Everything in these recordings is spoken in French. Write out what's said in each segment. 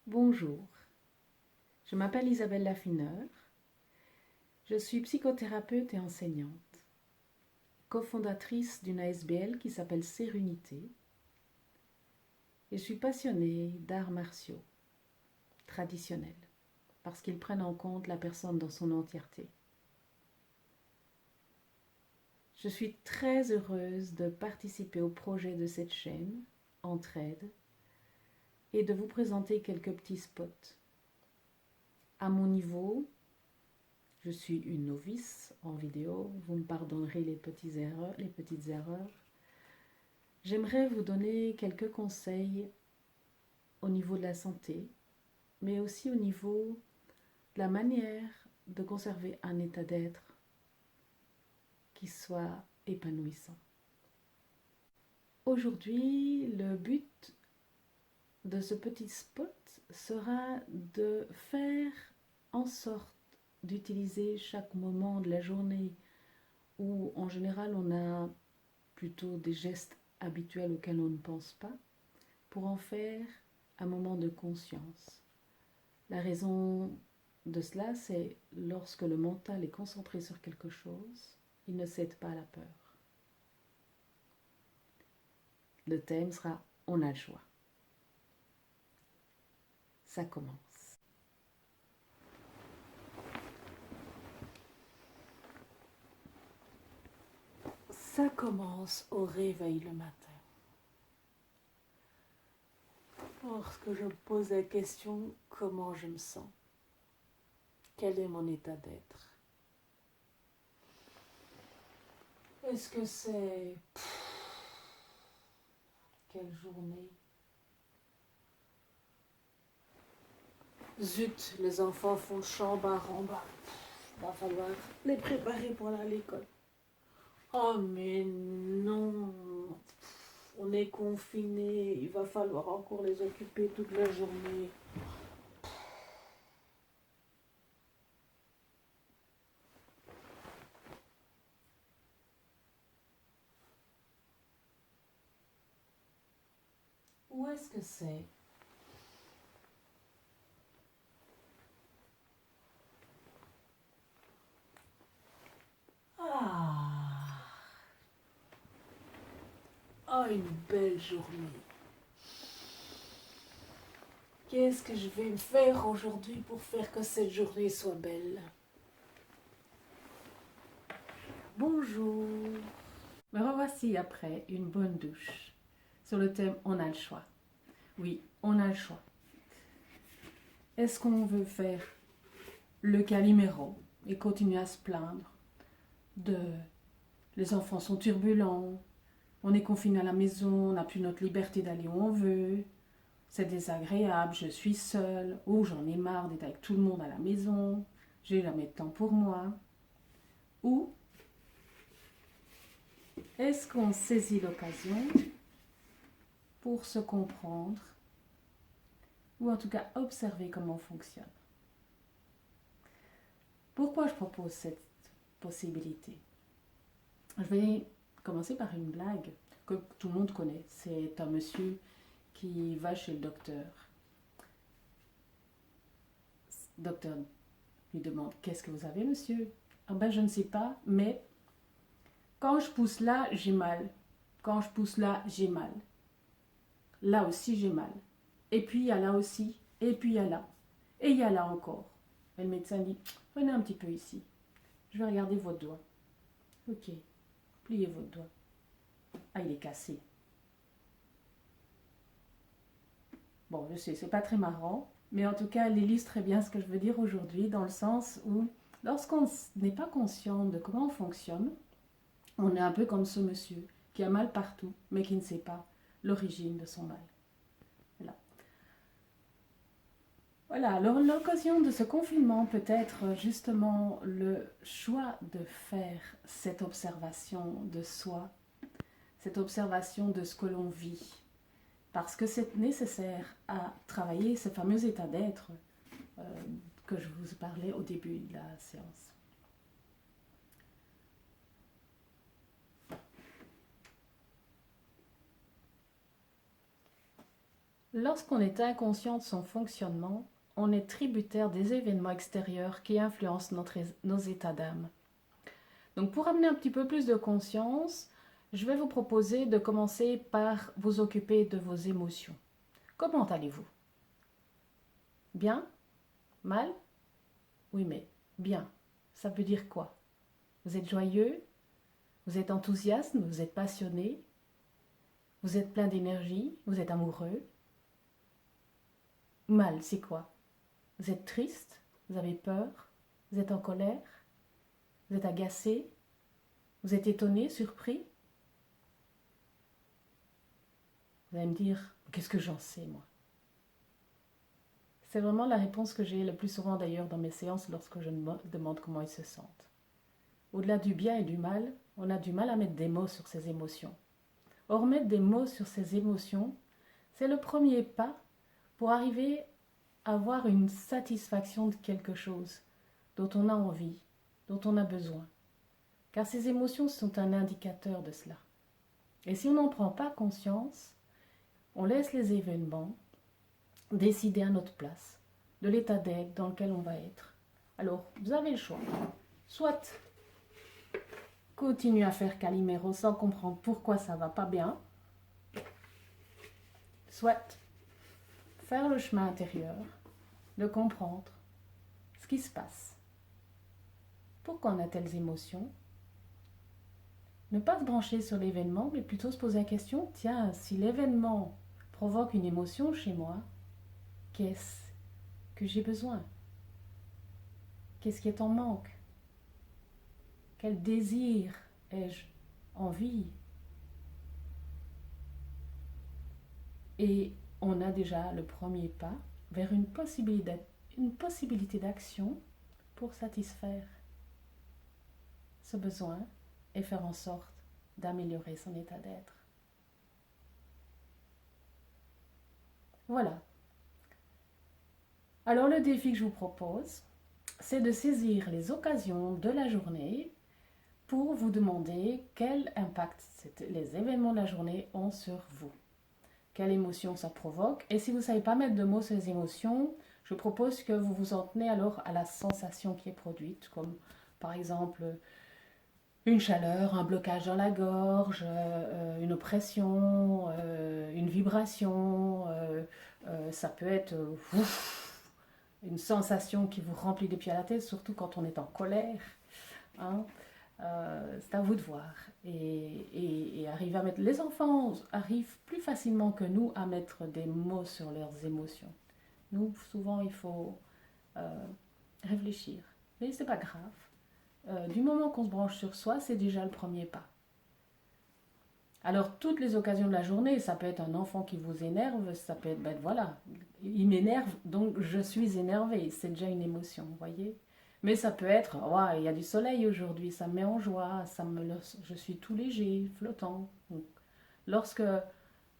Bonjour, je m'appelle Isabelle Laffineur, je suis psychothérapeute et enseignante, cofondatrice d'une ASBL qui s'appelle Sérénité et je suis passionnée d'arts martiaux traditionnels parce qu'ils prennent en compte la personne dans son entièreté. Je suis très heureuse de participer au projet de cette chaîne, Entraide, et de vous présenter quelques petits spots. À mon niveau, je suis une novice en vidéo, vous me pardonnerez les petites erreurs. J'aimerais vous donner quelques conseils au niveau de la santé, mais aussi au niveau de la manière de conserver un état d'être qui soit épanouissant. Aujourd'hui, le but de ce petit spot sera de faire en sorte d'utiliser chaque moment de la journée où en général on a plutôt des gestes habituels auxquels on ne pense pas, pour en faire un moment de conscience. La raison de cela, c'est lorsque le mental est concentré sur quelque chose, il ne cède pas à la peur. Le thème sera « On a le choix ». Ça commence. Ça commence au réveil le matin. Lorsque je me pose la question, comment je me sens? Quel est mon état d'être? Est-ce que c'est... Quelle journée? Zut, les enfants font chambre en bas. Va falloir les préparer pour aller à l'école. Oh mais non, on est confinés, il va falloir encore les occuper toute la journée. Où est-ce que c'est? Ah, oh, une belle journée. Qu'est-ce que je vais me faire aujourd'hui pour faire que cette journée soit belle? Bonjour. Me revoici après une bonne douche sur le thème « On a le choix ». Oui, on a le choix. Est-ce qu'on veut faire le Calimero et continuer à se plaindre de les enfants sont turbulents, on est confiné à la maison, on n'a plus notre liberté d'aller où on veut, c'est désagréable, je suis seule, ou j'en ai marre d'être avec tout le monde à la maison, j'ai jamais de temps pour moi. Ou est-ce qu'on saisit l'occasion pour se comprendre, ou en tout cas observer comment on fonctionne? Pourquoi je propose cette possibilité? Je vais commencer par une blague que tout le monde connaît. C'est un monsieur qui va chez le docteur. Le docteur lui demande « Qu'est-ce que vous avez, monsieur ?»« Ah ben, je ne sais pas, mais quand je pousse là, j'ai mal. Quand je pousse là, j'ai mal. Là aussi, j'ai mal. Et puis, il y a là aussi. Et puis, il y a là. Et il y a là encore. » Et le médecin dit « Venez un petit peu ici. Je vais regarder votre doigt. » Ok. Pliez votre doigt. Ah, il est cassé. Bon, je sais, c'est pas très marrant, mais en tout cas, elle illustre très bien ce que je veux dire aujourd'hui, dans le sens où, lorsqu'on n'est pas conscient de comment on fonctionne, on est un peu comme ce monsieur qui a mal partout, mais qui ne sait pas l'origine de son mal. Voilà. Voilà, alors l'occasion de ce confinement peut être justement le choix de faire cette observation de soi, cette observation de ce que l'on vit, parce que c'est nécessaire à travailler ce fameux état d'être que je vous parlais au début de la séance. Lorsqu'on est inconscient de son fonctionnement, on est tributaire des événements extérieurs qui influencent nos états d'âme. Donc pour amener un petit peu plus de conscience, je vais vous proposer de commencer par vous occuper de vos émotions. Comment allez-vous? Bien? Mal? Oui, mais bien. Ça veut dire quoi? Vous êtes joyeux? Vous êtes enthousiaste? Vous êtes passionné? Vous êtes plein d'énergie? Vous êtes amoureux? Mal, c'est quoi? Vous êtes triste? Vous avez peur? Vous êtes en colère? Vous êtes agacé? Vous êtes étonné, surpris? Vous allez me dire, qu'est-ce que j'en sais, moi? C'est vraiment la réponse que j'ai le plus souvent d'ailleurs dans mes séances lorsque je me demande comment ils se sentent. Au-delà du bien et du mal, on a du mal à mettre des mots sur ses émotions. Or, mettre des mots sur ses émotions, c'est le premier pas pour arriver à avoir une satisfaction de quelque chose dont on a envie, dont on a besoin. Car ces émotions sont un indicateur de cela. Et si on n'en prend pas conscience, on laisse les événements décider à notre place de l'état d'être dans lequel on va être. Alors, vous avez le choix. Soit continuer à faire Calimero sans comprendre pourquoi ça va pas bien, soit faire le chemin intérieur, de comprendre ce qui se passe. Pourquoi on a telles émotions? Ne pas se brancher sur l'événement, mais plutôt se poser la question, tiens, si l'événement provoque une émotion chez moi, qu'est-ce que j'ai besoin? Qu'est-ce qui est en manque? Quel désir ai-je envie? Et on a déjà le premier pas vers une possibilité d'action pour satisfaire ce besoin et faire en sorte d'améliorer son état d'être. Voilà. Alors le défi que je vous propose, c'est de saisir les occasions de la journée pour vous demander quel impact les événements de la journée ont sur vous. Quelle émotion ça provoque. Et si vous ne savez pas mettre de mots sur les émotions, je propose que vous vous en tenez alors à la sensation qui est produite, comme par exemple une chaleur, un blocage dans la gorge, une oppression, une vibration. Ça peut être une sensation qui vous remplit des pieds à la tête, surtout quand on est en colère. Hein. C'est à vous de voir et arriver à mettre. Les enfants arrivent plus facilement que nous à mettre des mots sur leurs émotions. Nous, souvent, il faut réfléchir, mais c'est pas grave. Du moment qu'on se branche sur soi, c'est déjà le premier pas. Alors, toutes les occasions de la journée, ça peut être un enfant qui vous énerve, ça peut être, ben voilà, il m'énerve, donc je suis énervée, c'est déjà une émotion, vous voyez. Mais ça peut être, oh, il y a du soleil aujourd'hui, ça me met en joie, je suis tout léger, flottant. Donc, lorsque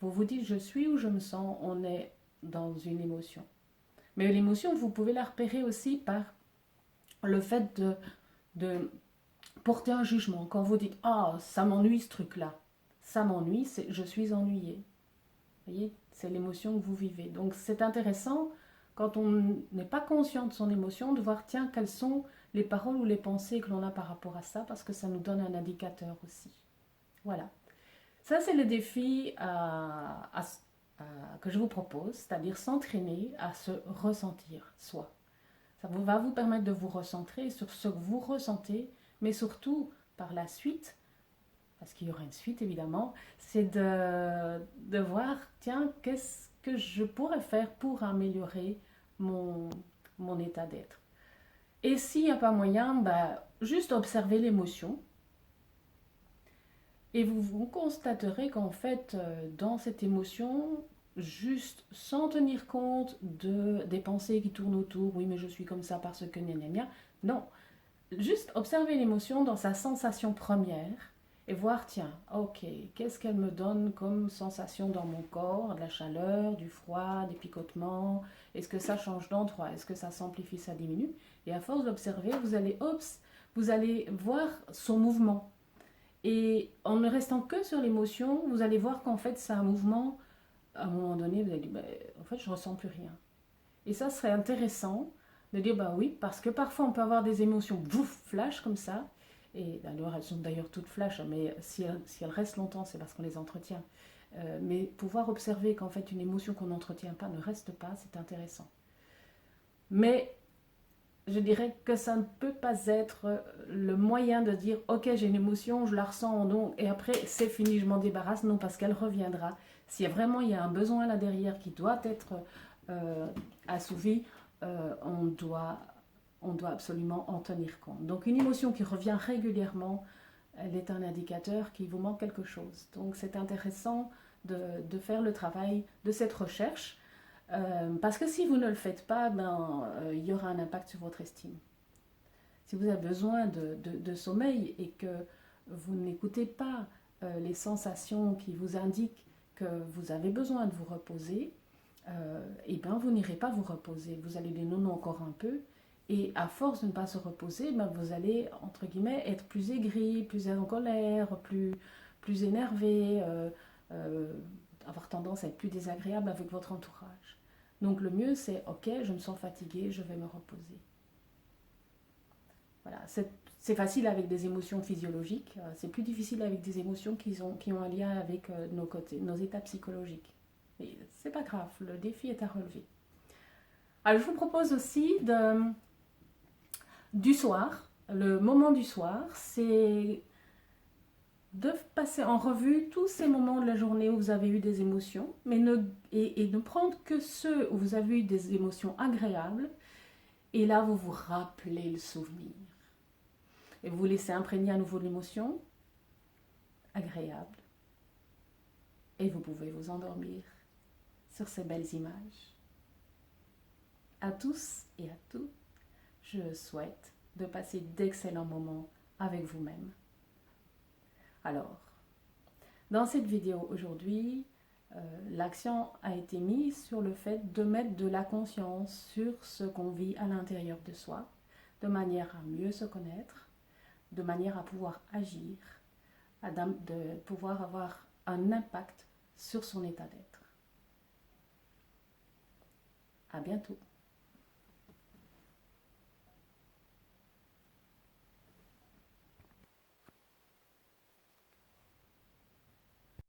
vous vous dites je suis ou je me sens, on est dans une émotion. Mais l'émotion, vous pouvez la repérer aussi par le fait de porter un jugement. Quand vous dites ah, ça m'ennuie ce truc-là, ça m'ennuie, je suis ennuyé. Vous voyez, c'est l'émotion que vous vivez. Donc c'est intéressant quand on n'est pas conscient de son émotion, de voir, tiens, quelles sont les paroles ou les pensées que l'on a par rapport à ça, parce que ça nous donne un indicateur aussi. Voilà. Ça, c'est le défi que je vous propose, c'est-à-dire s'entraîner à se ressentir soi. Ça va vous permettre de vous recentrer sur ce que vous ressentez, mais surtout, par la suite, parce qu'il y aura une suite évidemment, c'est de voir, tiens, qu'est-ce que je pourrais faire pour améliorer mon état d'être. Et s'il n'y a pas moyen, bah, juste observer l'émotion. Et vous constaterez qu'en fait, dans cette émotion, juste sans tenir compte des pensées qui tournent autour, oui mais je suis comme ça parce que gna gna gna, non, juste observer l'émotion dans sa sensation première, et voir, tiens, ok, qu'est-ce qu'elle me donne comme sensation dans mon corps, de la chaleur, du froid, des picotements, est-ce que ça change d'endroit, est-ce que ça s'amplifie, ça diminue, et à force d'observer, vous allez voir son mouvement, et en ne restant que sur l'émotion, vous allez voir qu'en fait c'est un mouvement à un moment donné, vous allez dire, ben, en fait, je ne ressens plus rien. Et ça serait intéressant de dire, bah oui, parce que parfois on peut avoir des émotions, bouf, flash comme ça. Et alors, elles sont d'ailleurs toutes flash, mais si elles restent longtemps, c'est parce qu'on les entretient. Mais pouvoir observer qu'en fait une émotion qu'on n'entretient pas ne reste pas, c'est intéressant. Mais je dirais que ça ne peut pas être le moyen de dire ok, j'ai une émotion, je la ressens donc et après c'est fini, je m'en débarrasse. Non, parce qu'elle reviendra. Si vraiment il y a un besoin là derrière qui doit être assouvi, on doit absolument en tenir compte. Donc une émotion qui revient régulièrement, elle est un indicateur qu'il vous manque quelque chose. Donc c'est intéressant de faire le travail de cette recherche. Parce que si vous ne le faites pas, il y aura un impact sur votre estime. Si vous avez besoin de sommeil et que vous n'écoutez pas les sensations qui vous indiquent que vous avez besoin de vous reposer, et bien vous n'irez pas vous reposer. Vous allez dire non, non, encore un peu. Et à force de ne pas se reposer, vous allez, entre guillemets, être plus aigri, plus en colère, plus énervé, avoir tendance à être plus désagréable avec votre entourage. Donc le mieux c'est, ok, je me sens fatiguée, je vais me reposer. Voilà, c'est facile avec des émotions physiologiques, c'est plus difficile avec des émotions qui ont un lien avec nos états psychologiques. Mais c'est pas grave, le défi est à relever. Alors je vous propose aussi du soir, le moment du soir, c'est de passer en revue tous ces moments de la journée où vous avez eu des émotions, mais et ne prendre que ceux où vous avez eu des émotions agréables, et là vous vous rappelez le souvenir. Et vous laissez imprégner à nouveau l'émotion agréable, et vous pouvez vous endormir sur ces belles images. À tous et à toutes, je souhaite de passer d'excellents moments avec vous-même. Alors, dans cette vidéo aujourd'hui, l'accent a été mis sur le fait de mettre de la conscience sur ce qu'on vit à l'intérieur de soi, de manière à mieux se connaître, de manière à pouvoir agir, de pouvoir avoir un impact sur son état d'être. À bientôt.